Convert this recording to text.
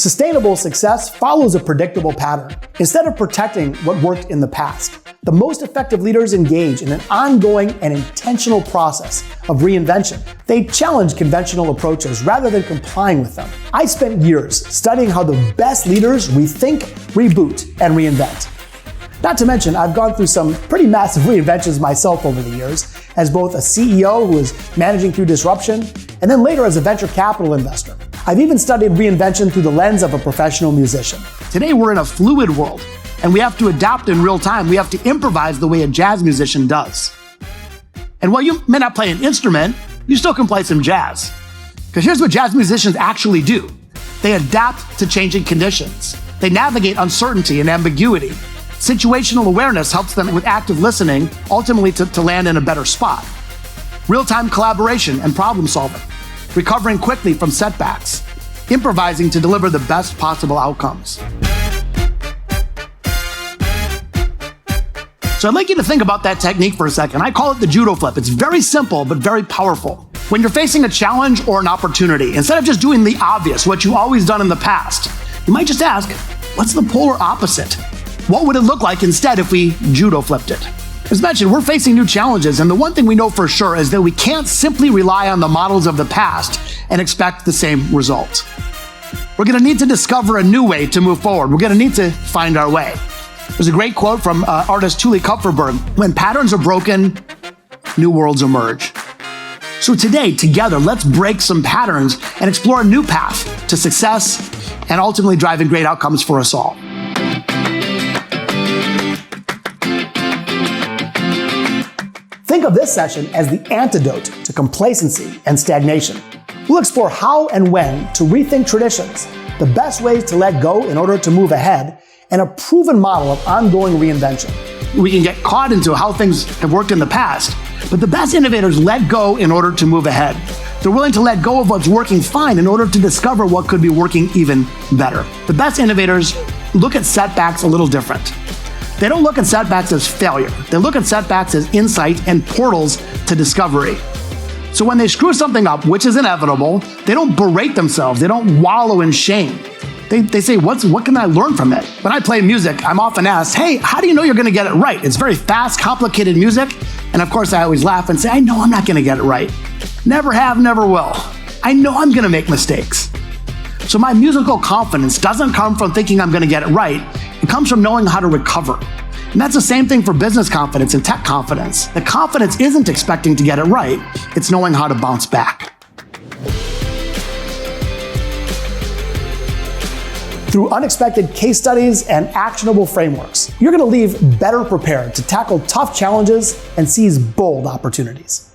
Sustainable success follows a predictable pattern. Instead of protecting what worked in the past, the most effective leaders engage in an ongoing and intentional process of reinvention. They challenge conventional approaches rather than complying with them. I spent years studying how the best leaders rethink, reboot, and reinvent. Not to mention, I've gone through some pretty massive reinventions myself over the years, as both a CEO who was managing through disruption, and then later as a venture capital investor. I've even studied reinvention through the lens of a professional musician. Today we're in a fluid world, and we have to adapt in real time. We have to improvise the way a jazz musician does. And while you may not play an instrument, you still can play some jazz. Because here's what jazz musicians actually do. They adapt to changing conditions. They navigate uncertainty and ambiguity. Situational awareness helps them with active listening, ultimately to land in a better spot. Real-time collaboration and problem solving. Recovering quickly from setbacks. Improvising to deliver the best possible outcomes. So I'd like you to think about that technique for a second. I call it the judo flip. It's very simple, but very powerful. When you're facing a challenge or an opportunity, instead of just doing the obvious, what you've always done in the past, you might just ask, what's the polar opposite? What would it look like instead if we judo flipped it? As mentioned, we're facing new challenges, and the one thing we know for sure is that we can't simply rely on the models of the past and expect the same result. We're gonna need to discover a new way to move forward. We're gonna need to find our way. There's a great quote from artist Tuli Kupferberg: "When patterns are broken, new worlds emerge." So today, together, let's break some patterns and explore a new path to success and ultimately driving great outcomes for us all. Think of this session as the antidote to complacency and stagnation. We'll explore how and when to rethink traditions, the best ways to let go in order to move ahead, and a proven model of ongoing reinvention. We can get caught into how things have worked in the past, but the best innovators let go in order to move ahead. They're willing to let go of what's working fine in order to discover what could be working even better. The best innovators look at setbacks a little different. They don't look at setbacks as failure. They look at setbacks as insight and portals to discovery. So when they screw something up, which is inevitable, they don't berate themselves. They don't wallow in shame. They say, what can I learn from it? When I play music, I'm often asked, hey, how do you know you're gonna get it right? It's very fast, complicated music. And of course, I always laugh and say, I know I'm not gonna get it right. Never have, never will. I know I'm gonna make mistakes. So my musical confidence doesn't come from thinking I'm gonna get it right. It comes from knowing how to recover. And that's the same thing for business confidence and tech confidence. The confidence isn't expecting to get it right. It's knowing how to bounce back. Through unexpected case studies and actionable frameworks, you're going to leave better prepared to tackle tough challenges and seize bold opportunities.